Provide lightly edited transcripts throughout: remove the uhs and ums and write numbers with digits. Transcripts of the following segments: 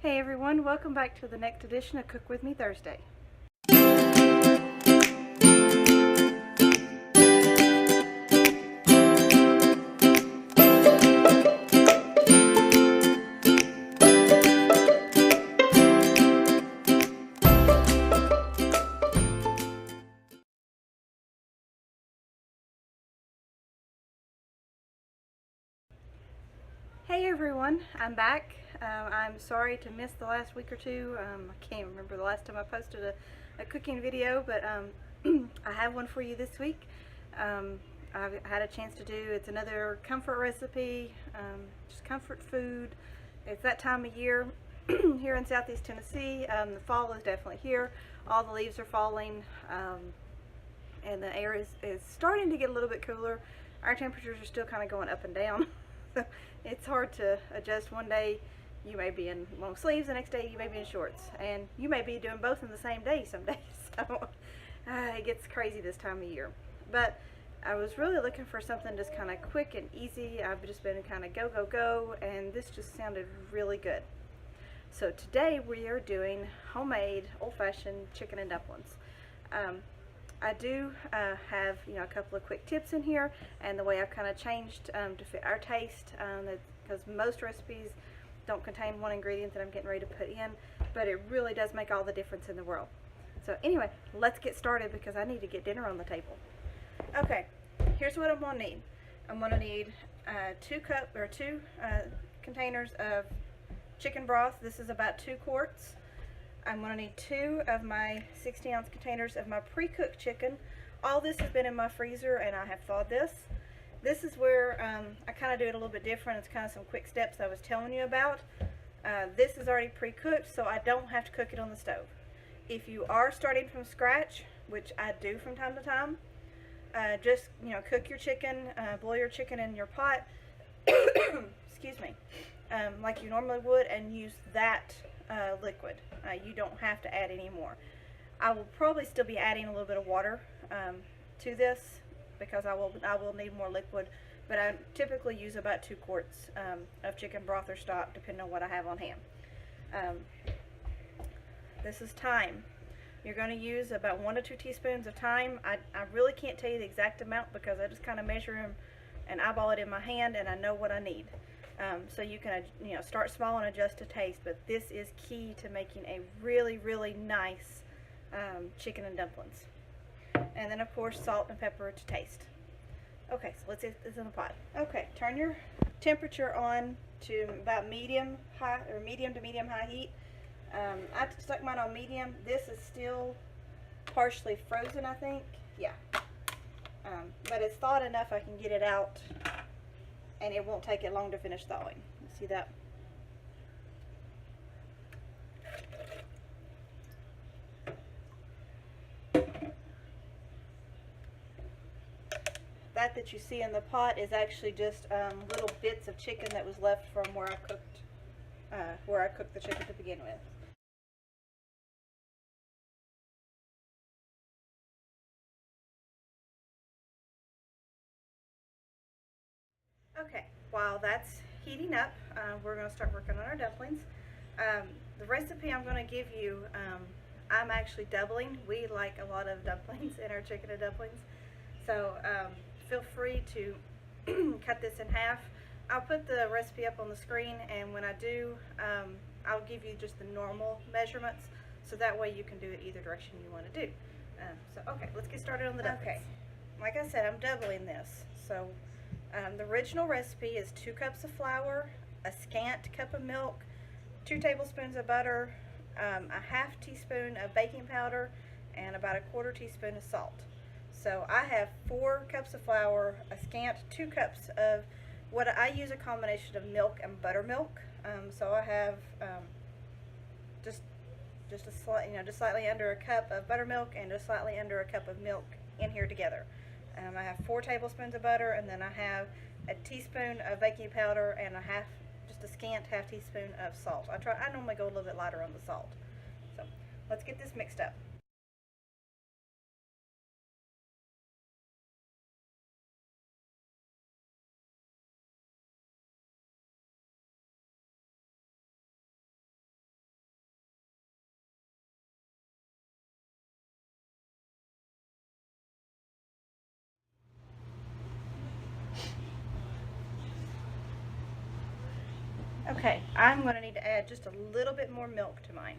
Hey everyone, welcome back to the next edition of Cook With Me Thursday. Hey everyone, I'm back. I'm sorry to miss the last week or two. I can't remember the last time I posted a cooking video, but I have one for you this week. I've had a chance to do, it's another comfort recipe, just comfort food. It's that time of year here in Southeast Tennessee. The fall is definitely here. All the leaves are falling, and the air is starting to get a little bit cooler. Our temperatures are still kind of going up and down. It's hard to adjust. One day you may be in long sleeves, the next day you may be in shorts, and you may be doing both in the same day some days. So it gets crazy this time of year. But I was really looking for something just kind of quick and easy. I've just been kind of go, go, go, and this just sounded really good. So today we are doing homemade old-fashioned chicken and dumplings. I do have a couple of quick tips in here, and the way I've kind of changed to fit our taste, because most recipes don't contain one ingredient that I'm getting ready to put in, but it really does make all the difference in the world. So anyway, let's get started because I need to get dinner on the table. Okay, here's what I'm gonna need. I'm gonna need two containers of chicken broth. This is about 2 quarts. I'm going to need 2 of my 60-ounce containers of my pre-cooked chicken. All this has been in my freezer and I have thawed this. This is where I kind of do it a little bit different. It's kind of some quick steps I was telling you about. This is already pre-cooked, so I don't have to cook it on the stove. If you are starting from scratch, which I do from time to time, just cook your chicken, boil your chicken in your pot, excuse me, like you normally would, and use that liquid. You don't have to add any more. I will probably still be adding a little bit of water to this because I will need more liquid, but I typically use about 2 quarts of chicken broth or stock depending on what I have on hand. This is thyme. You're going to use about 1 to 2 teaspoons of thyme. I really can't tell you the exact amount because I just kind of measure them and eyeball it in my hand, and I know what I need. So you can start small and adjust to taste, but this is key to making a really, really nice chicken and dumplings. And then of course salt and pepper to taste. Okay, so let's get this in the pot. Okay, turn your temperature on to about medium to medium high heat. I stuck mine on medium. This is still partially frozen, I think. Yeah, but it's thawed enough I can get it out, and it won't take it long to finish thawing. You see that? That you see in the pot is actually just little bits of chicken that was left from where I cooked the chicken to begin with. Okay, while that's heating up, we're going to start working on our dumplings. The recipe I'm going to give you, I'm actually doubling. We like a lot of dumplings in our chicken and dumplings, so feel free to cut this in half. I'll put the recipe up on the screen, and when I do, I'll give you just the normal measurements, so that way you can do it either direction you want to do. So okay, let's get started on the dumplings. Okay, like I said, I'm doubling this. So the original recipe is 2 cups of flour, a scant cup of milk, 2 tablespoons of butter, a half teaspoon of baking powder, and about a 1/4 teaspoon of salt. So I have 4 cups of flour, a scant 2 cups of what I use a combination of milk and buttermilk. So I have just slightly under a cup of buttermilk and just slightly under a cup of milk in here together. I have 4 tablespoons of butter, and then I have a teaspoon of baking powder and just a scant half teaspoon of salt. I normally go a little bit lighter on the salt. So let's get this mixed up. Okay, I'm going to need to add just a little bit more milk to mine.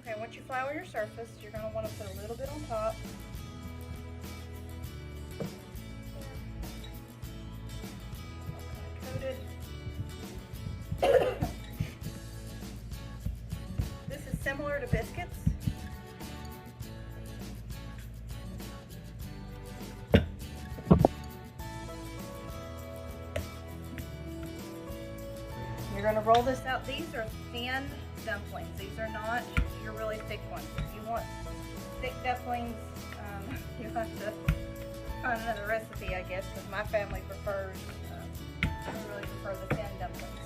Okay, once you flour your surface, you're going to want to put a little bit on top. Coat it. This is similar to biscuits. You're going to roll this out. These are thin dumplings. These are not your really thick ones. If you want thick dumplings, you have to find another recipe, I guess, because my family prefers, I really prefer the thin dumplings.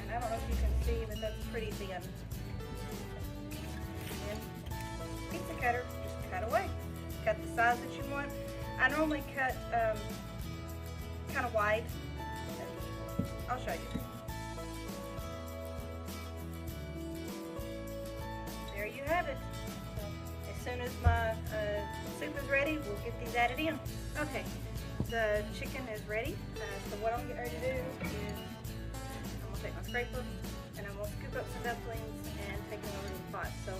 And I don't know if you can see, but that's pretty thin. And pizza cutter, just cut away. Cut the size that you want. I normally cut kind of wide. I'll show you. There you have it. So as soon as my soup is ready, we'll get these added in. Okay, the chicken is ready. So what I'm getting ready to do is I'm going to take my scraper and I'm going to scoop up some dumplings and take them over to the pot. So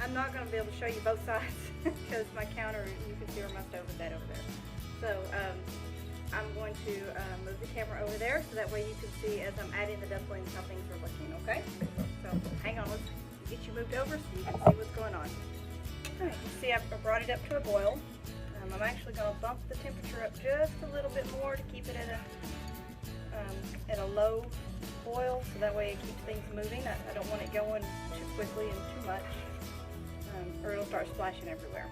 I'm not going to be able to show you both sides because my counter, you can see where my stove is at over there. So I'm going to move the camera over there so that way you can see as I'm adding the dumplings how things are looking, okay? So hang on, let's get you moved over so you can see what's going on. Alright, you see I brought it up to a boil. I'm actually going to bump the temperature up just a little bit more to keep it at a low boil so that way it keeps things moving. I don't want it going too quickly and too much or it'll start splashing everywhere.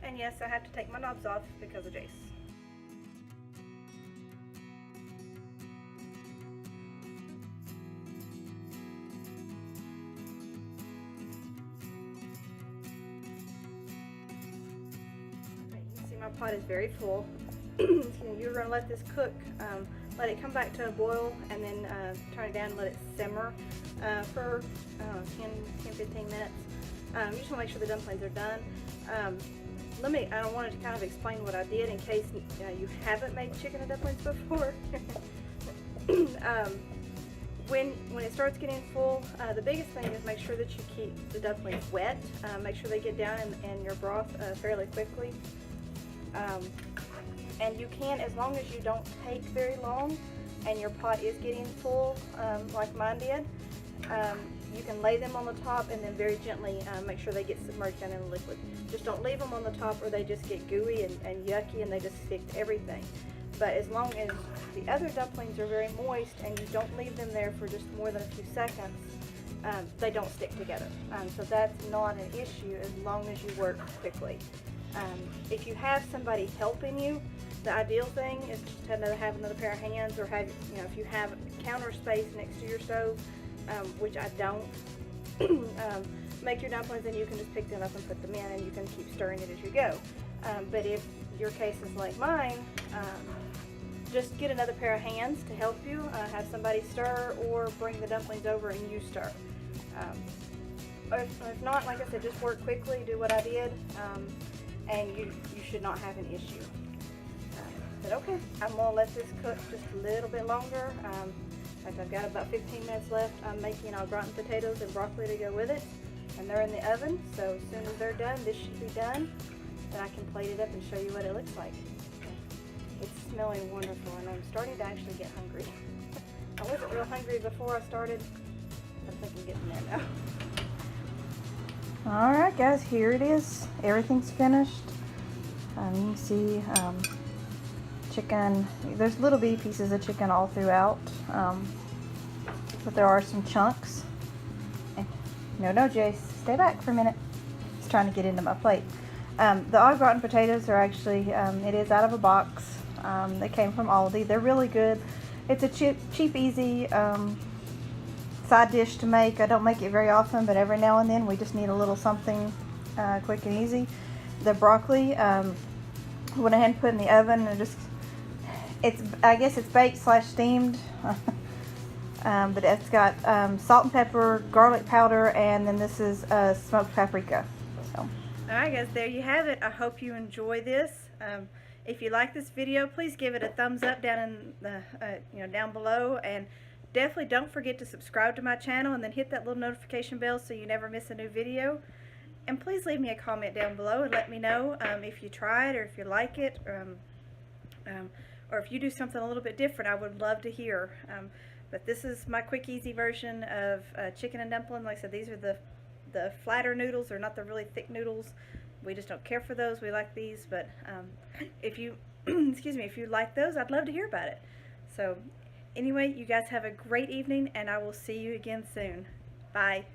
And yes, I have to take my knobs off because of Jace. Okay, you can see my pot is very full. You're going to let this cook, let it come back to a boil, and then turn it down and let it simmer for 10-15 minutes. You just want to make sure the dumplings are done. I wanted to kind of explain what I did in case you haven't made chicken and dumplings before. When it starts getting full, the biggest thing is make sure that you keep the dumplings wet. Make sure they get down in your broth fairly quickly. And you can, as long as you don't take very long and your pot is getting full, like mine did, you can lay them on the top and then very gently make sure they get submerged down in the liquid. Just don't leave them on the top or they just get gooey and yucky and they just stick to everything. But as long as the other dumplings are very moist and you don't leave them there for just more than a few seconds, they don't stick together. So that's not an issue as long as you work quickly. If you have somebody helping you, the ideal thing is to have another pair of hands, or have, if you have counter space next to your stove, which I don't, make your dumplings and you can just pick them up and put them in and you can keep stirring it as you go. But if your case is like mine, just get another pair of hands to help you, have somebody stir, or bring the dumplings over and you stir. If not, like I said, just work quickly, do what I did, and you should not have an issue. But okay, I'm going to let this cook just a little bit longer. I've got about 15 minutes left. I'm making au gratin potatoes and broccoli to go with it, and they're in the oven, so as soon as they're done, this should be done, then I can plate it up and show you what it looks like. It's smelling wonderful, and I'm starting to actually get hungry. I wasn't real hungry before I started. I think I'm getting there now. Alright guys, here it is. Everything's finished. You can see chicken. There's little bitty pieces of chicken all throughout, but there are some chunks. No, Jace, stay back for a minute. He's trying to get into my plate. The au gratin potatoes are actually, it is out of a box. They came from Aldi. They're really good. It's a cheap, easy side dish to make. I don't make it very often, but every now and then we just need a little something quick and easy. The broccoli, went ahead and put in the oven and just It's, I guess it's baked slash steamed. But it's got salt and pepper, garlic powder, and then this is smoked paprika. So, alright guys, there you have it. I hope you enjoy this. If you like this video, please give it a thumbs up down in the down below, and definitely don't forget to subscribe to my channel and then hit that little notification bell so you never miss a new video. And please leave me a comment down below and let me know if you tried or if you like it, or if you do something a little bit different. I would love to hear. But this is my quick, easy version of chicken and dumpling. Like I said, these are the flatter noodles. They're not the really thick noodles. We just don't care for those. We like these. But if you, excuse me, if you like those, I'd love to hear about it. So anyway, you guys have a great evening, and I will see you again soon. Bye.